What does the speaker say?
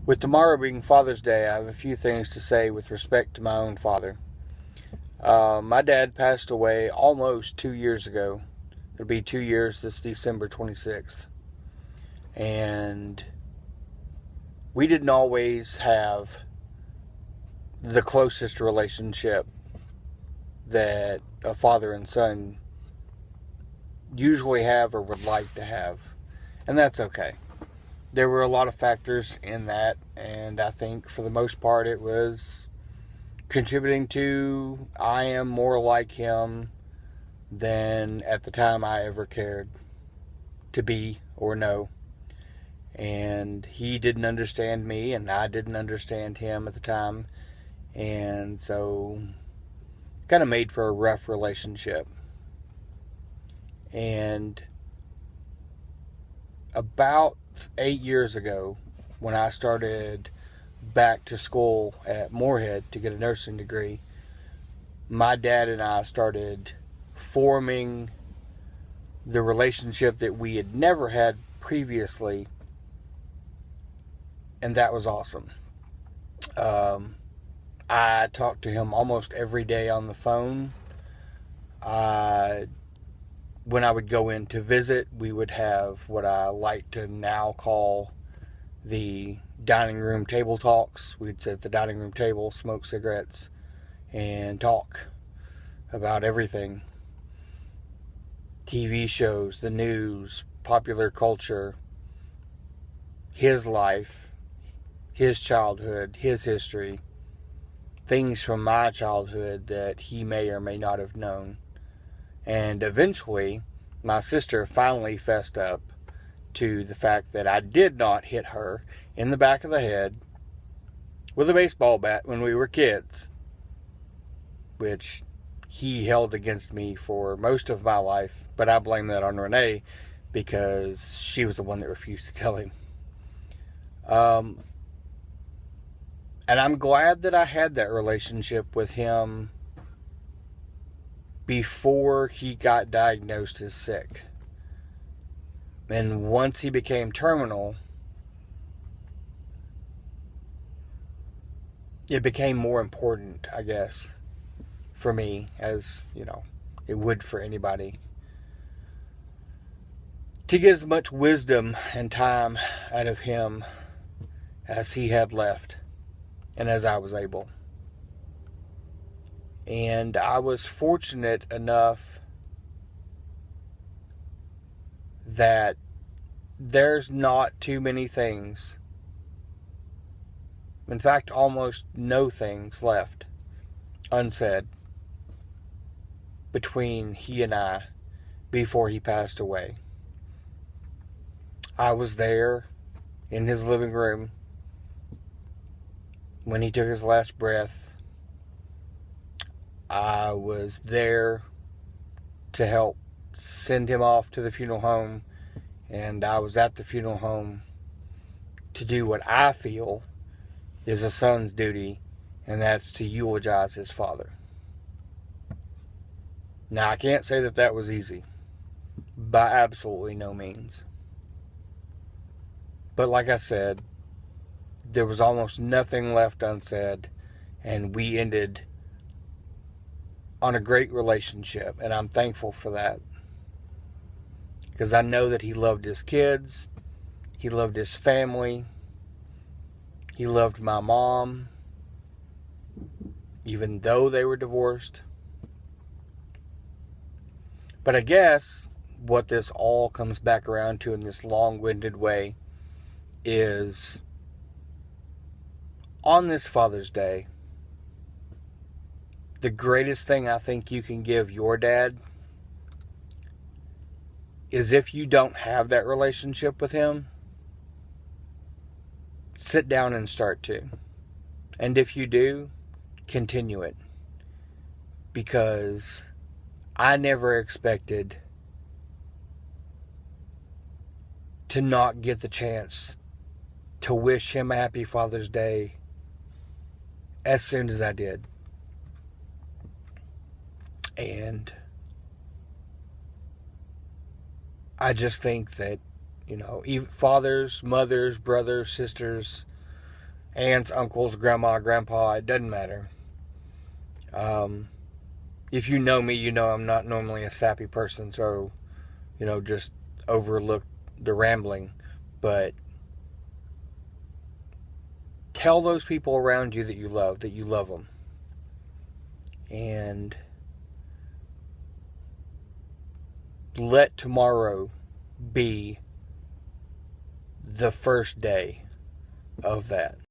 With tomorrow being Father's Day, I have a few things to say with respect to my own father. My dad passed away almost 2 years ago. It'll be 2 years this December 26th. And we didn't always have the closest relationship that a father and son usually have or would like to have. And that's okay. There were a lot of factors in that, and I think for the most part it was contributing to I am more like him than at the time I ever cared to be or know. And he didn't understand me, and I didn't understand him at the time, and so kind of made for a rough relationship. And about 8 years ago, when I started back to school at Moorhead to get a nursing degree, my dad and I started forming the relationship that we had never had previously, and that was awesome. I talked to him almost every day on the phone. When I would go in to visit, we would have what I like to now call the dining room table talks. We'd sit at the dining room table, smoke cigarettes, and talk about everything. TV shows, the news, popular culture, his life, his childhood, his history, things from my childhood that he may or may not have known. And eventually, my sister finally fessed up to the fact that I did not hit her in the back of the head with a baseball bat when we were kids, which he held against me for most of my life, but I blame that on Renee because she was the one that refused to tell him. And I'm glad that I had that relationship with him before he got diagnosed as sick. And once he became terminal, it became more important, I guess, for me, as, it would for anybody, to get as much wisdom and time out of him as he had left and as I was able. And I was fortunate enough that there's not too many things, in fact, almost no things left unsaid between he and I before he passed away. I was there in his living room when he took his last breath. I was there to help send him off to the funeral home, and I was at the funeral home to do what I feel is a son's duty, and that's to eulogize his father. Now, I can't say that that was easy, by absolutely no means. But like I said, there was almost nothing left unsaid, and we ended on a great relationship, and I'm thankful for that. Because I know that he loved his kids, he loved his family, he loved my mom, even though they were divorced. But I guess what this all comes back around to in this long-winded way is, on this Father's Day, the greatest thing I think you can give your dad is, if you don't have that relationship with him, sit down and start to. And if you do, continue it. Because I never expected to not get the chance to wish him a happy Father's Day as soon as I did. And I just think that, even fathers, mothers, brothers, sisters, aunts, uncles, grandma, grandpa, it doesn't matter. If you know me, you know I'm not normally a sappy person, so, just overlook the rambling. But tell those people around you that you love them. And let tomorrow be the first day of that.